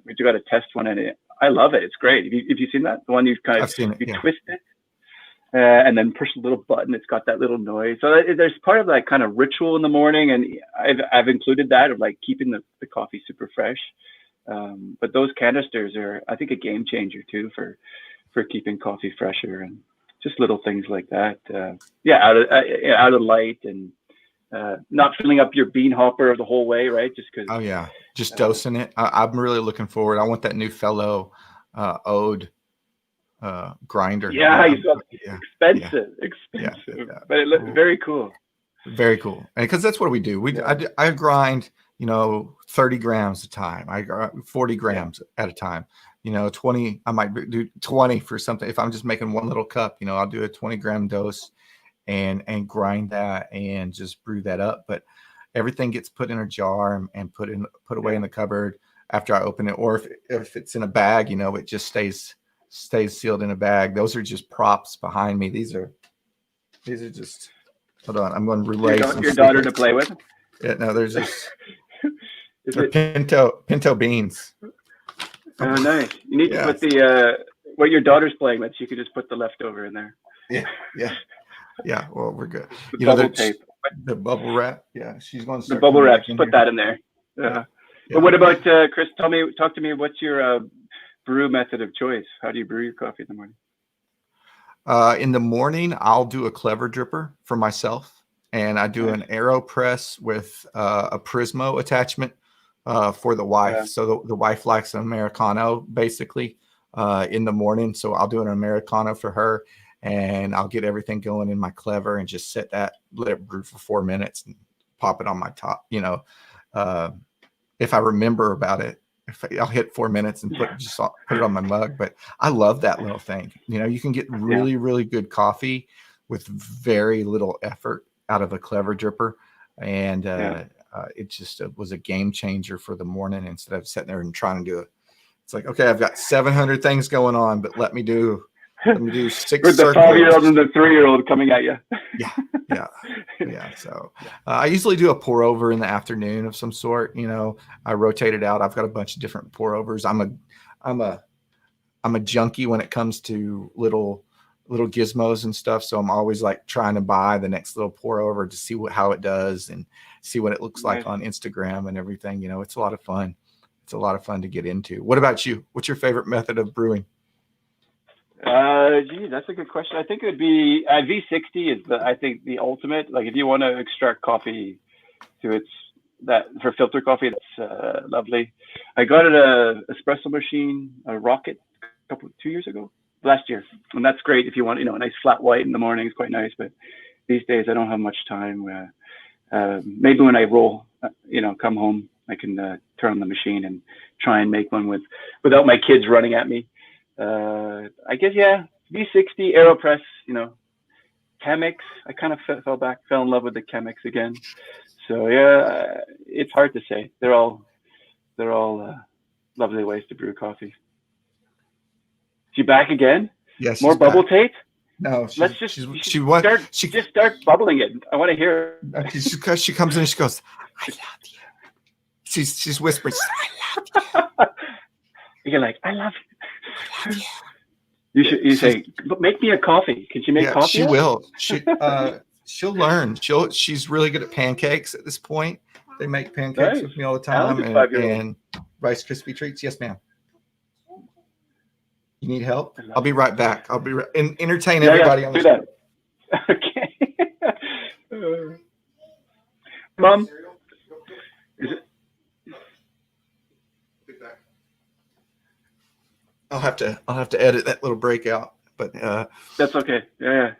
we got a test one, and I love it. It's great. Have you seen that? The one you twist it and then push the little button. It's got that little noise. So there's part of that kind of ritual in the morning, and I've included that of like keeping the coffee super fresh. But those canisters are, I think, a game changer too for keeping coffee fresher, and just little things like that. Out of light and not filling up your bean hopper the whole way, right? Just because. Oh yeah, just dosing it. I'm really looking forward. I want that new fellow Ode grinder. Yeah, expensive, but it looks very cool. Very cool, and because that's what we do. I grind, 30 grams a time. I grind 40 grams at a time. 20, I might do 20 for something. If I'm just making one little cup, I'll do a 20-gram dose and grind that and just brew that up. But everything gets put in a jar and put away in the cupboard after I open it. Or if it's in a bag, it just stays sealed in a bag. Those are just props behind me. These are just, hold on. I'm going to relay your daughter to play with. Yeah, no, there's just pinto beans. Oh, nice. You need to put what your daughter's playing with. You could just put the leftover in there. Yeah. Well, we're good. The bubble tape. The bubble wrap. Yeah, she's going to start. The bubble wrap. Just put that in there. Yeah. But what about Chris? Talk to me. What's your brew method of choice? How do you brew your coffee in the morning? In the morning, I'll do a clever dripper for myself, and I do an AeroPress with a Prismo attachment. For the wife. So the wife likes an Americano basically in the morning. So I'll do an Americano for her, and I'll get everything going in my clever and just let it brew for 4 minutes and pop it on my top. If I remember about it, I'll hit 4 minutes and put it on my mug. But I love that little thing. You can get really, really good coffee with very little effort out of a clever dripper. And it just was a game changer for the morning instead of sitting there and trying to do it. It's like, okay, I've got 700 things going on, but let me do 6 with the 5-year-old and the 3-year-old coming at you. Yeah. So I usually do a pour over in the afternoon of some sort. I rotate it out. I've got a bunch of different pour overs. I'm a junkie when it comes to little gizmos and stuff. So I'm always like trying to buy the next little pour over to see how it does and see what it looks like on Instagram and everything. It's a lot of fun. It's a lot of fun to get into. What about you? What's your favorite method of brewing? That's a good question. I think it would be V60 is I think the ultimate. Like if you want to extract coffee to its that for filter coffee. That's lovely. I got an espresso machine, a Rocket, 2 years ago, last year, and that's great if you want, a nice flat white in the morning. It's quite nice, but these days I don't have much time. Maybe when I roll, come home, I can turn on the machine and try and make one without my kids running at me. I guess, yeah, V60, AeroPress, Chemex. I kind of fell in love with the Chemex again. So yeah, it's hard to say. They're all lovely ways to brew coffee. She back again? Yes. More bubble tape? No, let's just start bubbling it. I want to hear. She comes in and she goes, "I love you." She's whispering, "I love you." You're like, "I love you." You say, "But make me a coffee." Can she make coffee? She will. She'll learn. She's really good at pancakes at this point. They make pancakes with me all the time, and Rice Krispie treats. Yes, ma'am. You need help? I'll be right back. I'll be entertain everybody on the show. Okay. Mom, is it? I'll have to edit that little breakout, but that's okay. Yeah.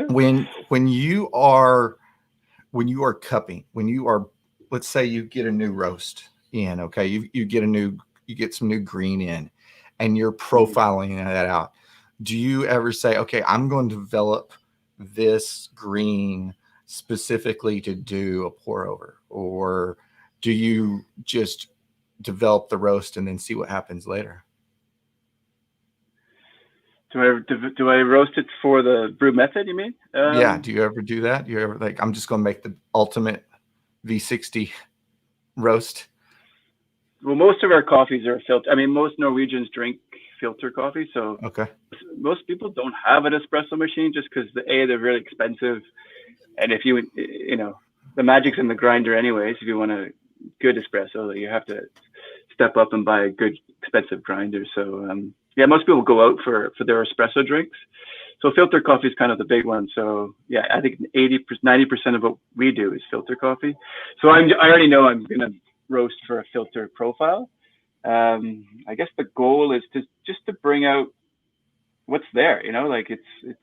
when you are cupping, let's say you get a new roast in, okay, you get some new green in, and you're profiling that out. Do you ever say, okay, I'm going to develop this green specifically to do a pour over, or do you just develop the roast and then see what happens later? Do I roast it for the brew method, you mean? Yeah. Do you ever do that? Do you ever I'm just going to make the ultimate V60 roast? Well, most of our coffees are filtered. I mean, most Norwegians drink filter coffee, so okay. Most people don't have an espresso machine just because they're really expensive, and if the magic's in the grinder anyways. If you want a good espresso, you have to step up and buy a good expensive grinder. So yeah, most people go out for their espresso drinks. So filter coffee is kind of the big one. So yeah, I think 90% of what we do is filter coffee. So I already know I'm gonna roast for a filter profile. I guess the goal is to bring out what's there. Like it's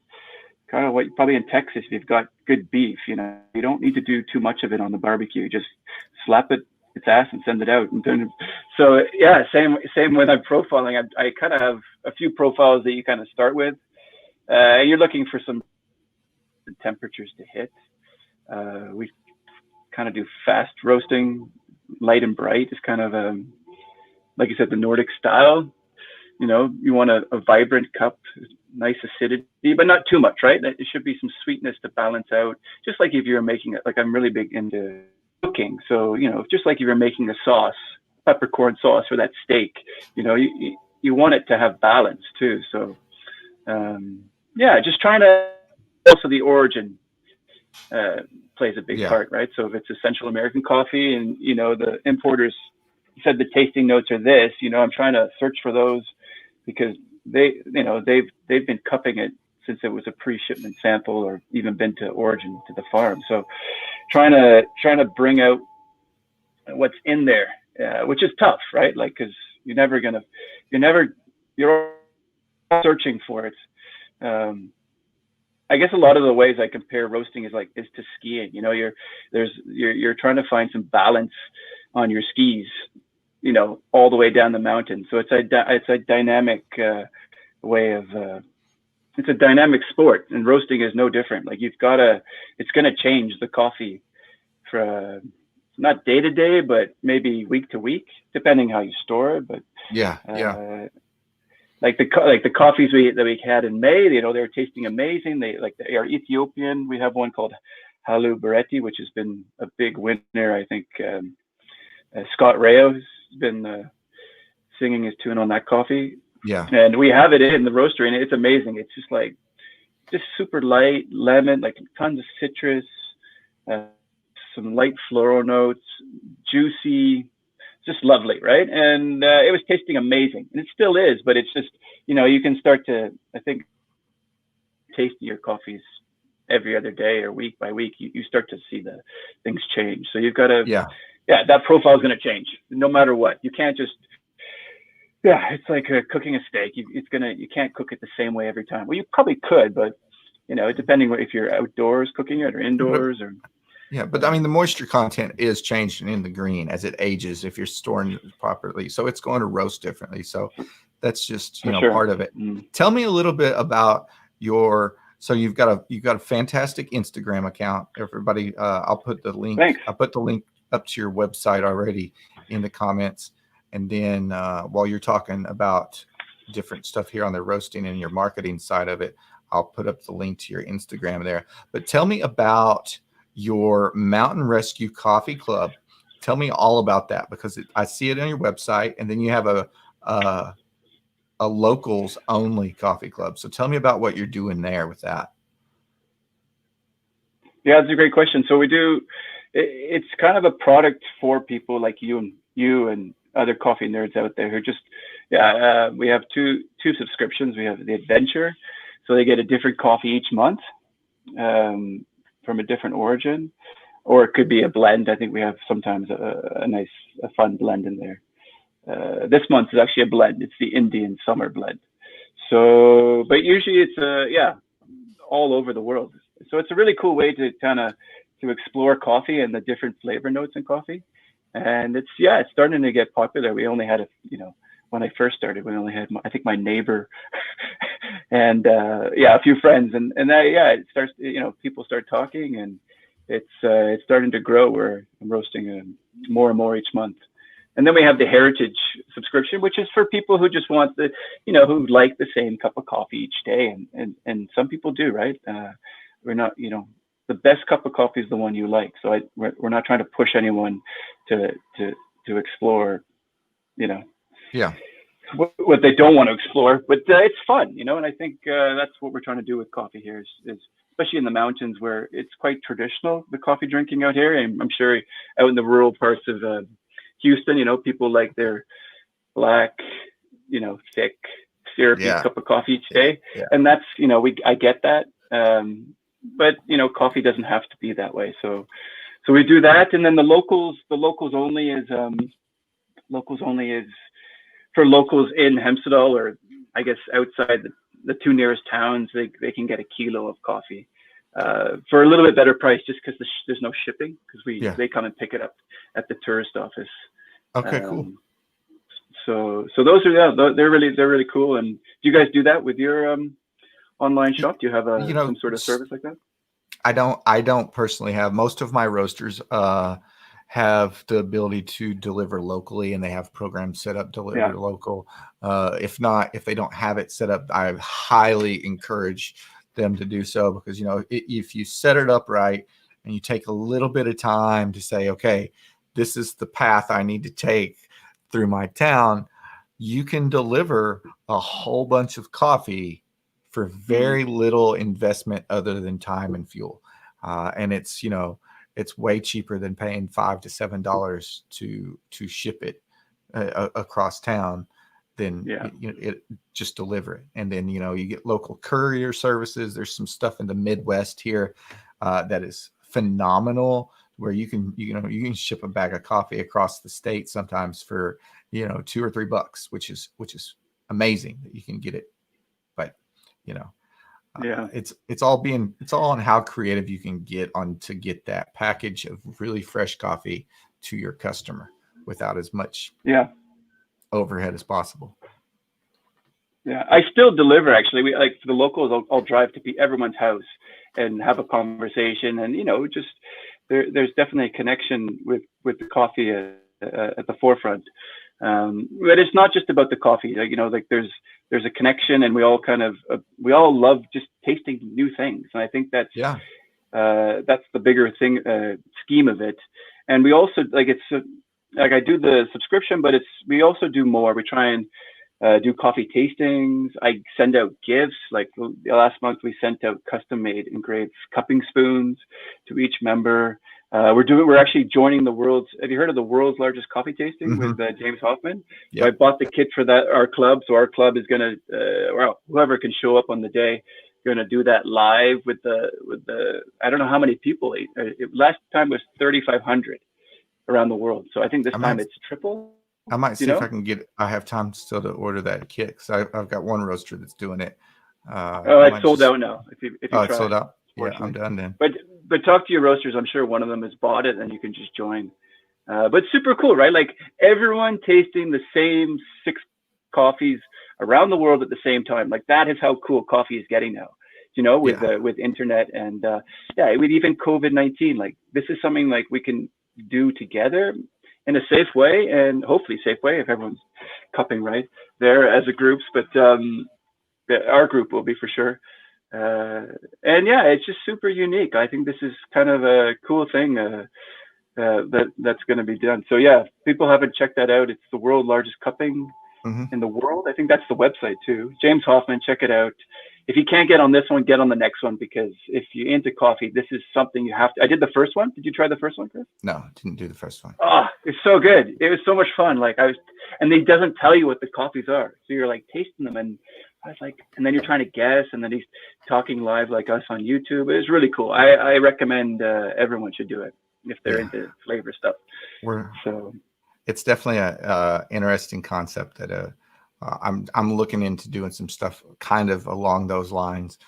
kind of what probably in Texas, if you've got good beef, you don't need to do too much of it on the barbecue. Just slap its ass and send it out. So yeah, same when I'm profiling. I kind of have a few profiles that you kind of start with. You're looking for some temperatures to hit. We kind of do fast roasting, light and bright is kind of like you said, the Nordic style. You want a vibrant cup, nice acidity, but not too much, right? It should be some sweetness to balance out. Just like if you're making it, like I'm really big into cooking. So, just like if you're making a sauce, peppercorn sauce for that steak, you want it to have balance too. So, yeah, just trying to, also the origin plays a big part, right? So if it's a Central American coffee and, the importers said the tasting notes are this, I'm trying to search for those because they've been cupping it since it was a pre-shipment sample or even been to origin to the farm. So trying to bring out what's in there, which is tough, right? Like, cause you're searching for it. I guess a lot of the ways I compare roasting is to skiing. You're trying to find some balance on your skis, all the way down the mountain. So it's a dynamic way of. It's a dynamic sport, and roasting is no different. Like it's going to change the coffee for not day to day, but maybe week to week, depending how you store it. But like the coffees that we had in May, they were tasting amazing. They are Ethiopian. We have one called Halu Beretti, which has been a big winner. I think Scott Rayo has been singing his tune on that coffee. Yeah. And we have it in the roastery, and it's amazing. It's just super light, lemon, like tons of citrus, some light floral notes, juicy, just lovely, right? And it was tasting amazing, and it still is. But it's just, you can start to, I think, taste your coffees every other day or week by week. You start to see the things change. So you've got to that profile is going to change no matter what. You can't just, it's like cooking a steak. You can't cook it the same way every time. Well, you probably could, but depending if you're outdoors cooking it or indoors or. Yeah, but I mean, the moisture content is changing in the green as it ages if you're storing it properly. So it's going to roast differently. So that's just, part of it. Tell me a little bit about so you've got a fantastic Instagram account. Everybody, I'll put the link. Thanks. I'll put the link up to your website already in the comments. And then while you're talking about different stuff here on the roasting and your marketing side of it, I'll put up the link to your Instagram there. But tell me about your Mountain Rescue Coffee Club. Tell me all about that, because I see it on your website, and then you have a locals only coffee club. So tell me about what you're doing there with that. Yeah, that's a great question. So it's kind of a product for people like you and other coffee nerds out there who just, we have two subscriptions. We have the Adventure, so they get a different coffee each month from a different origin, or it could be a blend. I think we have sometimes a fun blend in there. This month is actually a blend. It's the Indian Summer blend. So, but usually it's all over the world. So it's a really cool way to to explore coffee and the different flavor notes in coffee. And it's starting to get popular. We only had when I first started, we only had I think my neighbor and a few friends, and it starts, people start talking, and it's starting to grow. Where I'm roasting more and more each month. And then we have the Heritage subscription, which is for people who just want who like the same cup of coffee each day. And some people do, right? We're not, the best cup of coffee is the one you like. So we're not trying to push anyone to explore, what they don't want to explore, but it's fun, and I think that's what we're trying to do with coffee here is especially in the mountains where it's quite traditional, the coffee drinking out here. And I'm sure out in the rural parts of Houston, people like their black, thick, syrupy cup of coffee each day. Yeah. And that's, I get that. But, coffee doesn't have to be that way. So we do that. And then the locals only is for locals in Hemsedal, or I guess outside the two nearest towns. They can get a kilo of coffee for a little bit better price, just because there's no shipping, because they come and pick it up at the tourist office. Okay, cool. So those are they're really cool. And do you guys do that with your online shop? Do you have some sort of service like that? I don't personally have. Most of my roasters have the ability to deliver locally, and they have programs set up deliver local. If they don't have it set up, I highly encourage them to do so, because if you set it up right and you take a little bit of time to say, okay, this is the path I need to take through my town, you can deliver a whole bunch of coffee for very little investment other than time and fuel. And it's way cheaper than paying $5 to $7 to ship it across town than it just deliver it. And then, you get local courier services. There's some stuff in the Midwest here that is phenomenal, where you can ship a bag of coffee across the state sometimes for $2 or $3, which is amazing that you can get it. But it's all on how creative you can get on to get that package of really fresh coffee to your customer without as much overhead as possible. Yeah, I still deliver, actually. We, like, for the locals, I'll drive to everyone's house and have a conversation, and just there's definitely a connection with the coffee at the forefront. But it's not just about the coffee. Like there's a connection, and we all love just tasting new things. And I think that's the bigger scheme of it. And we also I do the subscription, but we also do more. We try and do coffee tastings. I send out gifts. Like last month, we sent out custom-made engraved cupping spoons to each member. We're actually joining the world's. Have you heard of the world's largest coffee tasting with James Hoffman? Yep. So I bought the kit for that. Our club. So our club is gonna, whoever can show up on the day, gonna do that live with the. I don't know how many people. Last time was 3,500. around the world. So I think this time it's triple. I might see if I can I have time still to order that kit, because I've got one roaster that's doing it. It's sold out now. If you try. It's sold out. Yeah, I'm done then. But talk to your roasters. I'm sure one of them has bought it, and you can just join. But super cool, right? Like everyone tasting the same 6 coffees around the world at the same time. Like that is how cool coffee is getting now. With internet and with even COVID-19. Like this is something like we can do together in a safe way, and hopefully safe way if everyone's cupping right there as a groups. But our group will be for sure. And it's just super unique. I think this is kind of a cool thing that's going to be done. So if people haven't checked that out, it's the world's largest cupping in the world. I think that's the website too. James Hoffman, check it out. If you can't get on this one, get on the next one, because if you're into coffee, this is something you have to. I did the first one. Did you try the first one, Chris? No, I didn't do the first one. Oh, it's so good. It was so much fun. And he doesn't tell you what the coffees are. So you're like tasting them, and I was like, and then you're trying to guess, and then he's talking live like us on YouTube. It was really cool. I recommend everyone should do it if they're into flavor stuff. It's definitely a interesting concept that I'm looking into doing some stuff kind of along those lines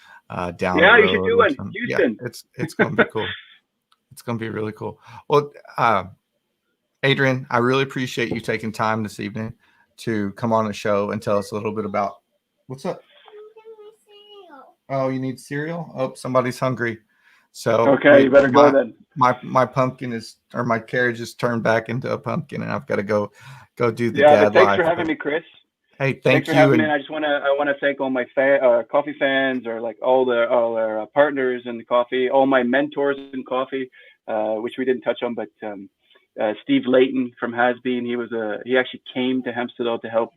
down the road. You should do it. Houston. Yeah, it's going to be cool. It's going to be really cool. Well, Adrian, I really appreciate you taking time this evening to come on the show and tell us a little bit about what's up. Oh, you need cereal? Oh, somebody's hungry. So you better go then. My pumpkin my carriage is turned back into a pumpkin, and I've got to go do the dad thanks for having me, Chris. Hey, thanks for having me. I want to thank all my coffee fans, or like all our partners in the coffee, all my mentors in coffee, which we didn't touch on, but Steve Layton from Has Been, he actually came to Hempstead to help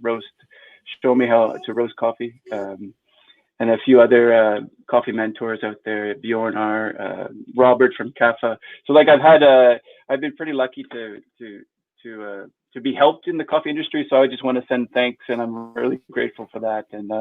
show me how to roast coffee, and a few other coffee mentors out there, Bjorn R, Robert from Kaffa. So I've been pretty lucky to be helped in the coffee industry. So I just want to send thanks, and I'm really grateful for that. And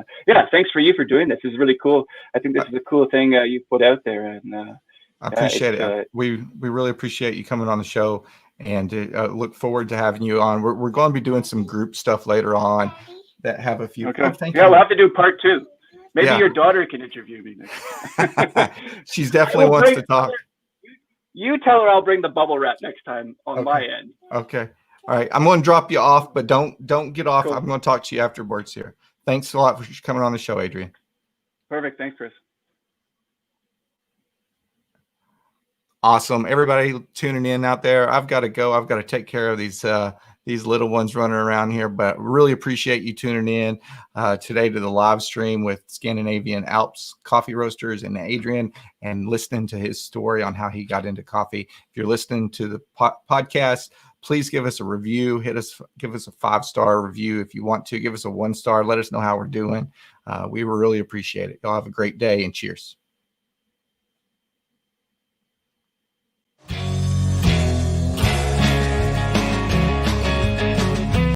thanks for you for doing this. This is really cool. I think this is a cool thing you put out there, and I appreciate it. We really appreciate you coming on the show, and look forward to having you on. We're going to be doing some group stuff later on that have a few. Okay. We'll have to do part 2. Maybe your daughter can interview me next. She's definitely wants to talk. You tell her I'll bring the bubble wrap next time on my end. Okay. All right. I'm going to drop you off, but don't get off. Cool. I'm going to talk to you afterwards here. Thanks a lot for coming on the show, Adrian. Perfect. Thanks, Chris. Awesome. Everybody tuning in out there. I've got to go. I've got to take care of these little ones running around here, but really appreciate you tuning in today to the live stream with Scandinavian Alps Coffee Roasters and Adrian, and listening to his story on how he got into coffee. If you're listening to the podcast, please give us a review. Give us a 5-star review. If you want to, give us a 1-star. Let us know how we're doing. We will really appreciate it. Y'all have a great day, and cheers.